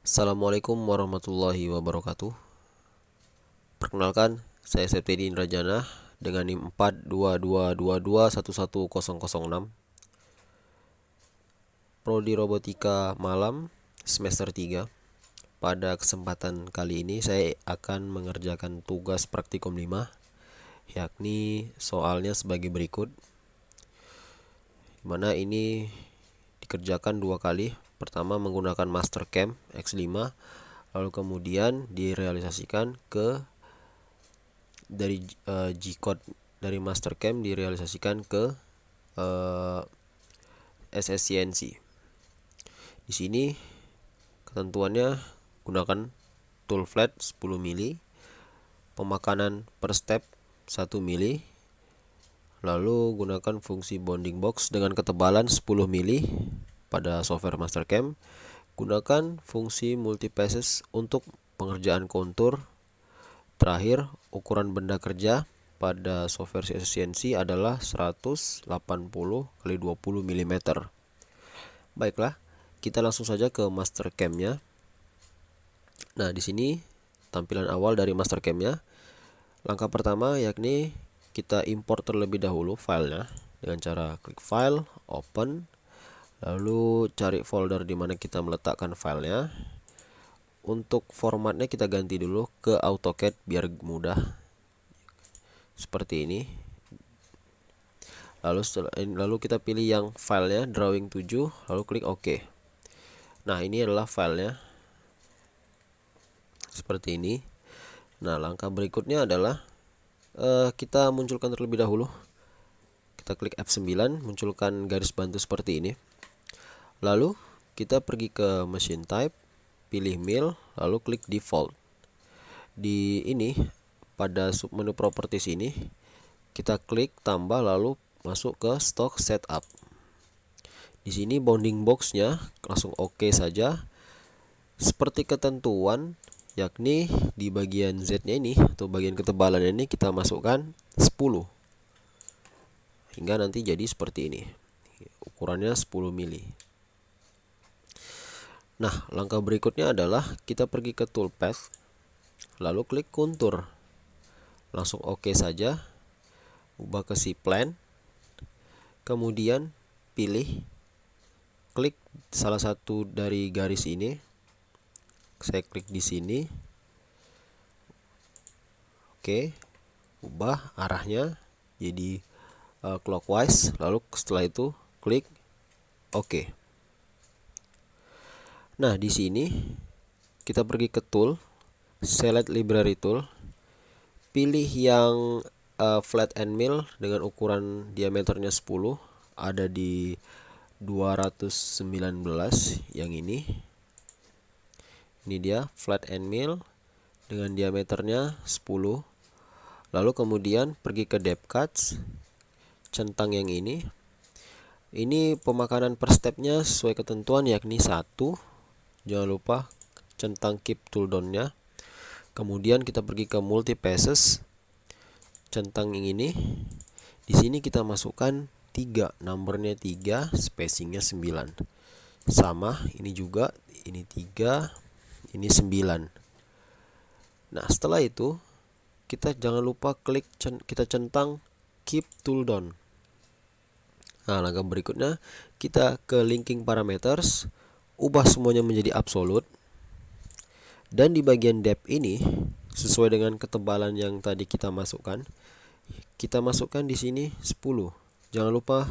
Assalamualaikum warahmatullahi wabarakatuh. Perkenalkan, saya Septiadi Indrajana dengan NIM 42222111006, Prodi Robotika Malam semester 3. Pada kesempatan kali ini saya akan mengerjakan tugas praktikum 5, yakni soalnya sebagai berikut, dimana ini dikerjakan 2 kali. Pertama menggunakan Mastercam X5, lalu kemudian direalisasikan ke dari G-code dari Mastercam direalisasikan ke SSCNC. Di sini ketentuannya gunakan tool flat 10 mili, pemakanan per step 1 mili, lalu gunakan fungsi bounding box dengan ketebalan 10 mili pada software Mastercam. Gunakan fungsi multipieces untuk pengerjaan kontur. Terakhir, ukuran benda kerja pada software CNC adalah 180 kali 20 mm. Baiklah, kita langsung saja ke Mastercam-nya. Nah, di sini tampilan awal dari Mastercam-nya. Langkah pertama yakni kita import terlebih dahulu filenya dengan cara klik file, open, lalu cari folder di mana kita meletakkan filenya. Untuk formatnya kita ganti dulu ke AutoCAD biar mudah. Seperti ini. Lalu kita pilih yang filenya drawing 7, lalu klik OK. Nah, ini adalah filenya. Seperti ini. Nah, langkah berikutnya adalah kita munculkan terlebih dahulu. Kita klik F9, munculkan garis bantu seperti ini. Lalu kita pergi ke machine type, pilih mill, lalu klik default. Di ini pada submenu properties ini kita klik tambah lalu masuk ke stock setup. Di sini bounding box-nya langsung OK saja. Seperti ketentuan, yakni di bagian Z-nya ini atau bagian ketebalan ini kita masukkan 10. Hingga nanti jadi seperti ini. Ukurannya 10 mili. Nah, langkah berikutnya adalah kita pergi ke toolpath, lalu klik kontur. Langsung OK saja. Ubah ke C-plan. Kemudian pilih, klik salah satu dari garis ini. Saya klik di sini. Oke. Ubah arahnya jadi clockwise, lalu setelah itu klik OK. Nah, di sini kita pergi ke tool, select library tool, pilih yang flat and mill dengan ukuran diameternya 10, ada di 219 yang ini. Ini dia flat and mill dengan diameternya 10. Lalu kemudian pergi ke depth cuts, centang yang ini. Ini pemakanan per stepnya sesuai ketentuan yakni 1. Jangan lupa centang keep tool down-nya. Kemudian kita pergi ke multipieces, centang yang ini. Di sini kita masukkan 3, numbernya 3, spacingnya 9. Sama, ini juga, ini 3, ini 9. Nah, setelah itu kita jangan lupa klik kita centang keep tool down. Nah, langkah berikutnya kita ke linking parameters, ubah semuanya menjadi absolute. Dan di bagian depth ini sesuai dengan ketebalan yang tadi kita masukkan, kita masukkan di sini 10. Jangan lupa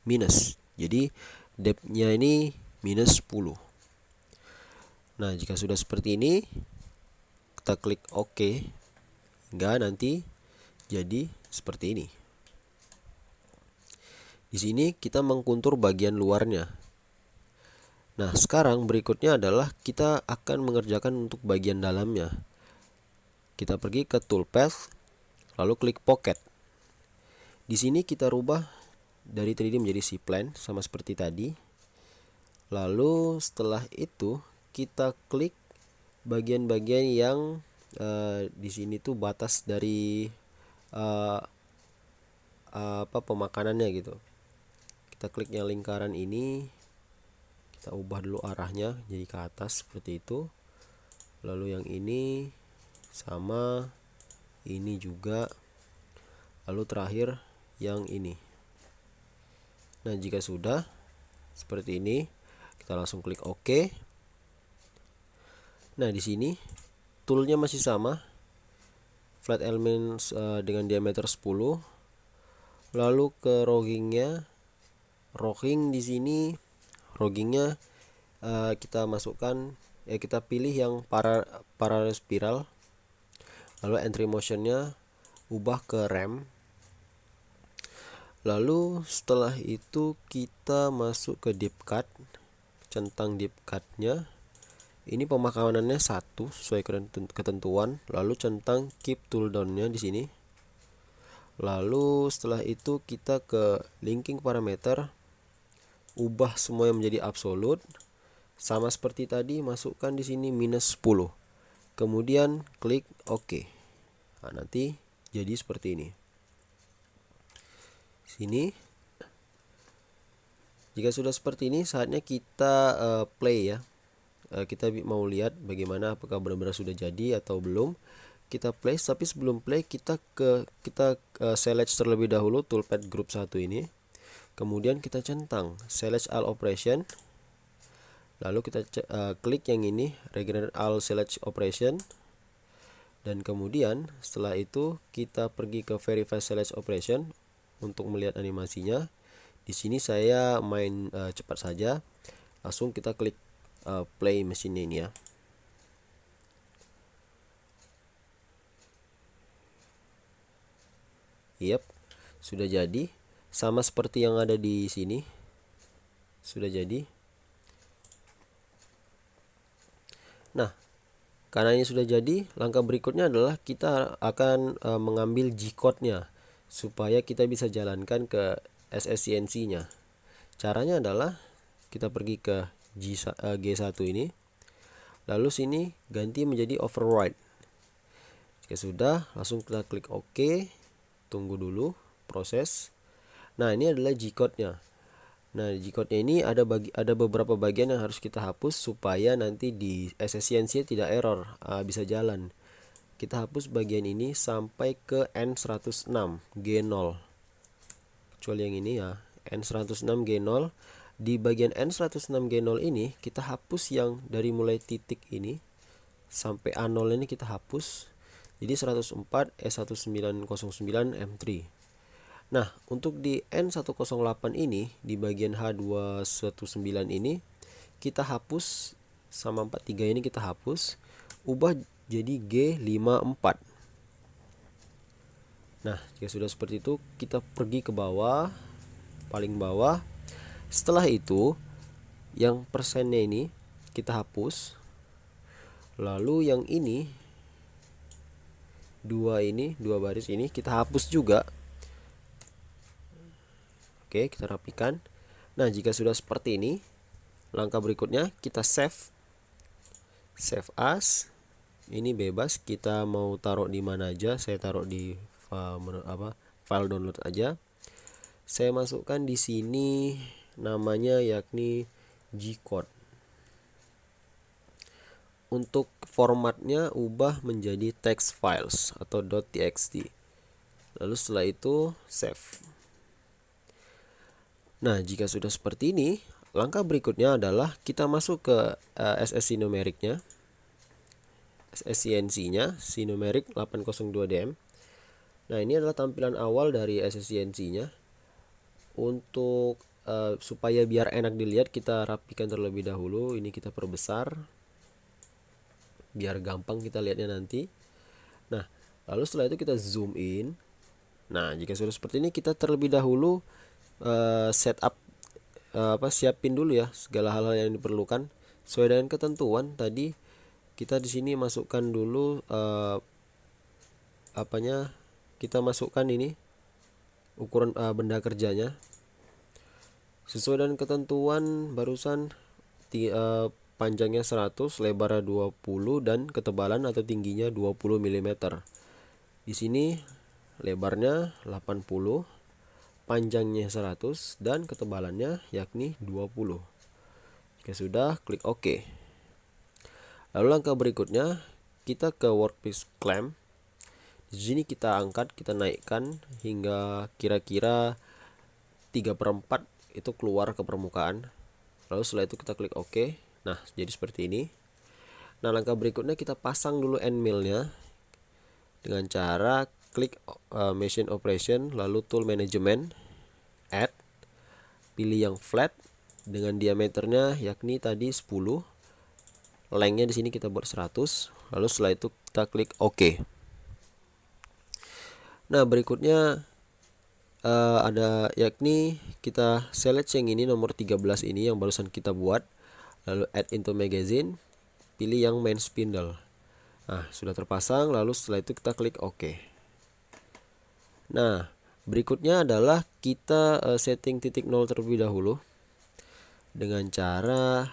minus. Jadi depth-nya ini minus 10. Nah, jika sudah seperti ini, kita klik OK. Hingga nanti jadi seperti ini. Di sini kita mengkontur bagian luarnya. Nah, sekarang berikutnya adalah kita akan mengerjakan untuk bagian dalamnya. Kita pergi ke toolpath, lalu klik pocket. Di sini kita rubah dari 3D menjadi C-plan sama seperti tadi. Lalu setelah itu kita klik bagian-bagian yang di sini tuh batas dari pemakanannya gitu. Kita klik yang lingkaran ini, Kita ubah dulu arahnya jadi ke atas seperti itu. Lalu yang ini sama, ini juga. Lalu terakhir yang ini. Nah, jika sudah seperti ini, kita langsung klik OK. Nah, di sini toolnya masih sama, flat element dengan diameter 10. Lalu ke roggingnya, di sini roggingnya kita masukkan, kita pilih yang parallel spiral. Lalu entry motionnya ubah ke rem. Lalu setelah itu kita masuk ke deep cut, centang deep cutnya. Ini pemakanannya 1 sesuai ketentuan. Lalu centang keep tool down-nya di sini. Lalu setelah itu kita ke linking parameter, ubah semua yang menjadi absolute. Sama seperti tadi, masukkan di sini minus 10. Kemudian klik OK. Nah, nanti jadi seperti ini. Sini. Jika sudah seperti ini, saatnya kita play ya. Kita mau lihat bagaimana, apakah benar-benar sudah jadi atau belum. Kita play, tapi sebelum play kita select terlebih dahulu toolpad group 1 ini. Kemudian kita centang select all operation. Lalu kita klik yang ini, regenerate all select operation. Dan kemudian setelah itu kita pergi ke verify select operation untuk melihat animasinya. Di sini saya main cepat saja. Langsung kita klik play mesin ini ya. Yap, sudah jadi. Sama seperti yang ada di sini. Sudah jadi. Nah, karena ini sudah jadi, langkah berikutnya adalah kita akan mengambil G-code-nya supaya kita bisa jalankan ke SSCNC-nya. Caranya adalah kita pergi ke G1 ini. Lalu sini ganti menjadi override. Jika sudah, langsung kita klik OK. Tunggu dulu proses. Nah, ini adalah G-code-nya. Nah, G-code-nya ini ada beberapa bagian yang harus kita hapus supaya nanti di SSCNC tidak error, bisa jalan. Kita hapus bagian ini sampai ke N106 G0. Kecuali yang ini ya, N106 G0. Di bagian N106 G0 ini kita hapus yang dari mulai titik ini sampai A0 ini kita hapus. Jadi 104 E1909 M3. Nah, untuk di N108 ini, di bagian H219 ini, kita hapus sama 43 ini kita hapus, ubah jadi G54. Nah, jika sudah seperti itu, kita pergi ke bawah, paling bawah. Setelah itu, yang persennya ini kita hapus. Lalu yang ini, dua baris ini kita hapus juga. Oke, kita rapikan. Nah, jika sudah seperti ini, langkah berikutnya kita save as. Ini bebas, kita mau taruh di mana aja. Saya taruh di file download aja. Saya masukkan di sini namanya yakni G-code. Untuk formatnya ubah menjadi text files atau .txt. Lalu setelah itu save. Nah, jika sudah seperti ini, langkah berikutnya adalah kita masuk ke SSC numeriknya, SSCNC-nya, C-numeric 802DM. Nah, ini adalah tampilan awal dari SSCNC-nya. Untuk supaya biar enak dilihat, kita rapikan terlebih dahulu. Ini kita perbesar biar gampang kita lihatnya nanti. Nah, lalu setelah itu kita zoom in. Nah, jika sudah seperti ini, kita terlebih dahulu setup siapin dulu ya segala hal-hal yang diperlukan sesuai dengan ketentuan tadi. Kita di sini masukkan dulu kita masukkan ini ukuran benda kerjanya sesuai dengan ketentuan barusan. Panjangnya 100, lebarnya 20 dan ketebalan atau tingginya 20 mm. Di sini lebarnya 80, panjangnya 100 dan ketebalannya yakni 20. Jika sudah, klik OK. Lalu langkah berikutnya kita ke workpiece clamp. Di sini kita angkat, kita naikkan hingga kira-kira 3/4 itu keluar ke permukaan. Lalu setelah itu kita klik OK. Nah, jadi seperti ini. Nah, langkah berikutnya kita pasang dulu end millnya dengan cara klik machine operation, lalu tool management, add, pilih yang flat dengan diameternya yakni tadi 10. Lengthnya di sini kita buat 100. Lalu setelah itu kita klik OK. Nah, berikutnya ada yakni kita select yang ini nomor 13 ini yang barusan kita buat. Lalu add into magazine, pilih yang main spindle. Nah, sudah terpasang. Lalu setelah itu kita klik OK. Nah, berikutnya adalah kita setting titik 0 terlebih dahulu dengan cara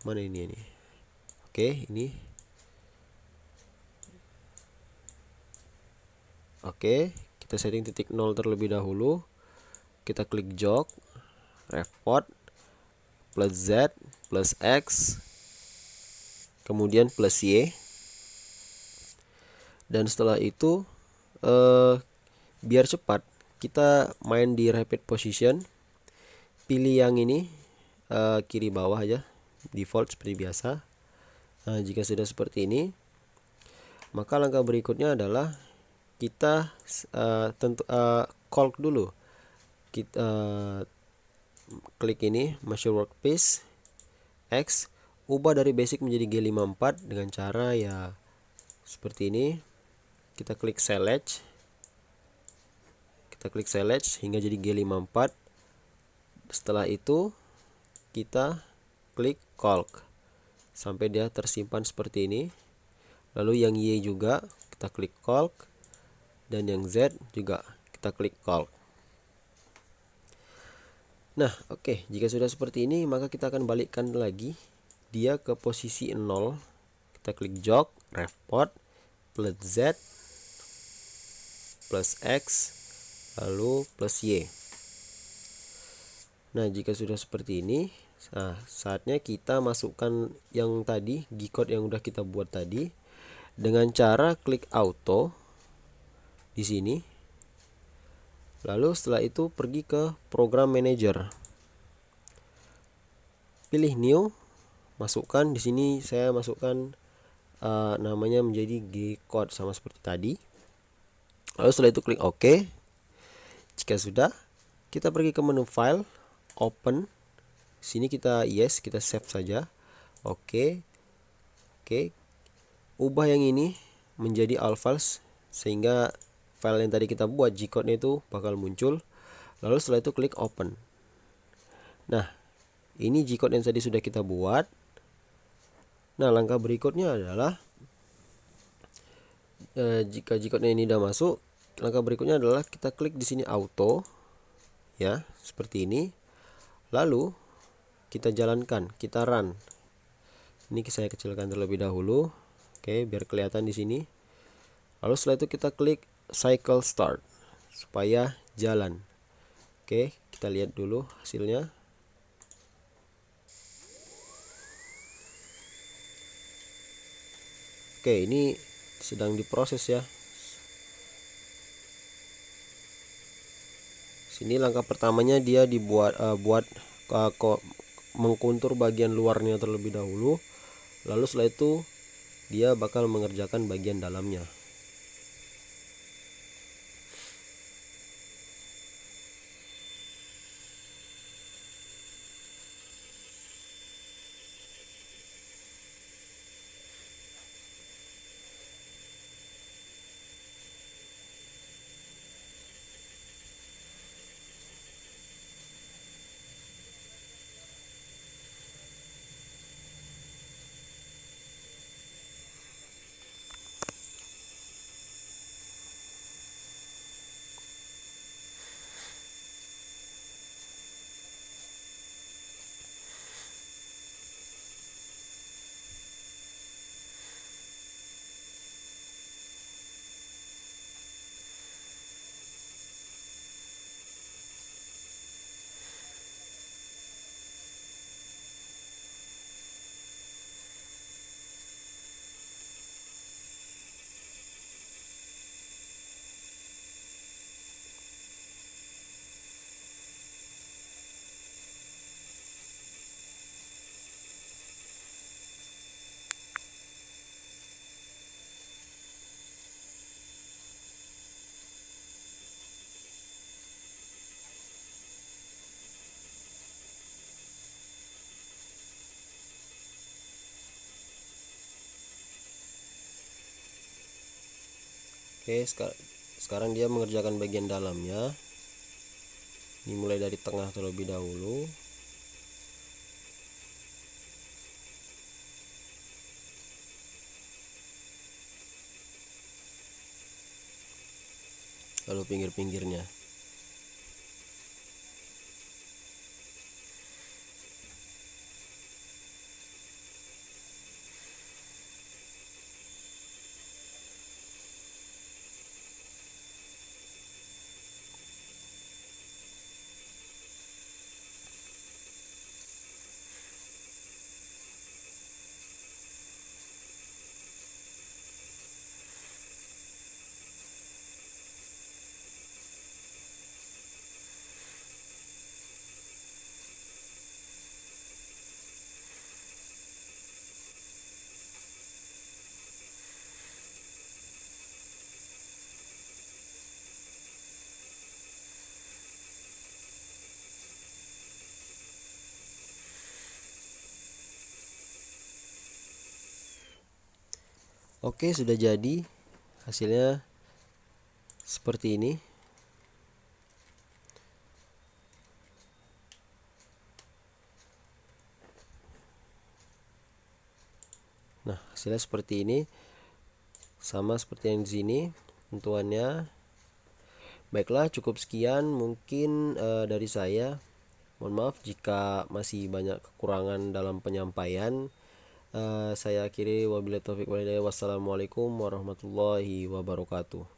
mana ini? Oke, ini. Oke, kita setting titik 0 terlebih dahulu. Kita klik jog, report, plus Z, plus X, kemudian plus Y. Dan setelah itu biar cepat kita main di rapid position. Pilih yang ini kiri bawah aja, default seperti biasa. Nah, jika sudah seperti ini, maka langkah berikutnya adalah kita calc dulu. Kita klik ini measure workpiece X, ubah dari basic menjadi G54 dengan cara ya seperti ini. Kita klik select. Kita klik select hingga jadi G54. Setelah itu kita klik calc sampai dia tersimpan seperti ini. Lalu yang Y juga kita klik calc, dan yang Z juga kita klik calc. Nah, oke, jika sudah seperti ini maka kita akan balikkan lagi dia ke posisi 0. Kita klik jog, report, plus Z, plus X, lalu plus Y. Nah, jika sudah seperti ini, nah, saatnya kita masukkan yang tadi, G-code yang udah kita buat tadi, dengan cara klik auto di sini. Lalu setelah itu pergi ke program manager. Pilih new, masukkan di sini saya masukkan namanya menjadi G-code sama seperti tadi. Lalu setelah itu klik OK. Jika sudah, kita pergi ke menu file, open. Sini kita yes, kita save saja. Oke. Oke. Ubah yang ini menjadi all files sehingga file yang tadi kita buat G-code-nya itu bakal muncul. Lalu setelah itu klik open. Nah, ini G-code yang tadi sudah kita buat. Nah, langkah berikutnya adalah jika G-code-nya ini sudah masuk, langkah berikutnya adalah kita klik di sini auto, ya, seperti ini. Lalu kita jalankan, kita run. Ini saya kecilkan terlebih dahulu, oke, biar kelihatan di sini. Lalu setelah itu kita klik cycle start supaya jalan. Oke, kita lihat dulu hasilnya. Oke, ini sedang diproses ya. Sini langkah pertamanya dia dibuat mengkontur bagian luarnya terlebih dahulu. Lalu setelah itu dia bakal mengerjakan bagian dalamnya. Oke, sekarang dia mengerjakan bagian dalamnya. Ini mulai dari tengah terlebih dahulu. Lalu pinggir-pinggirnya. Oke, sudah jadi. Hasilnya seperti ini. Nah, hasilnya seperti ini. Sama seperti yang di sini tentuannya. Baiklah, cukup sekian mungkin dari saya. Mohon maaf jika masih banyak kekurangan dalam penyampaian. Saya akhiri, wabillahi taufiq walhidayah. Wassalamualaikum warahmatullahi wabarakatuh.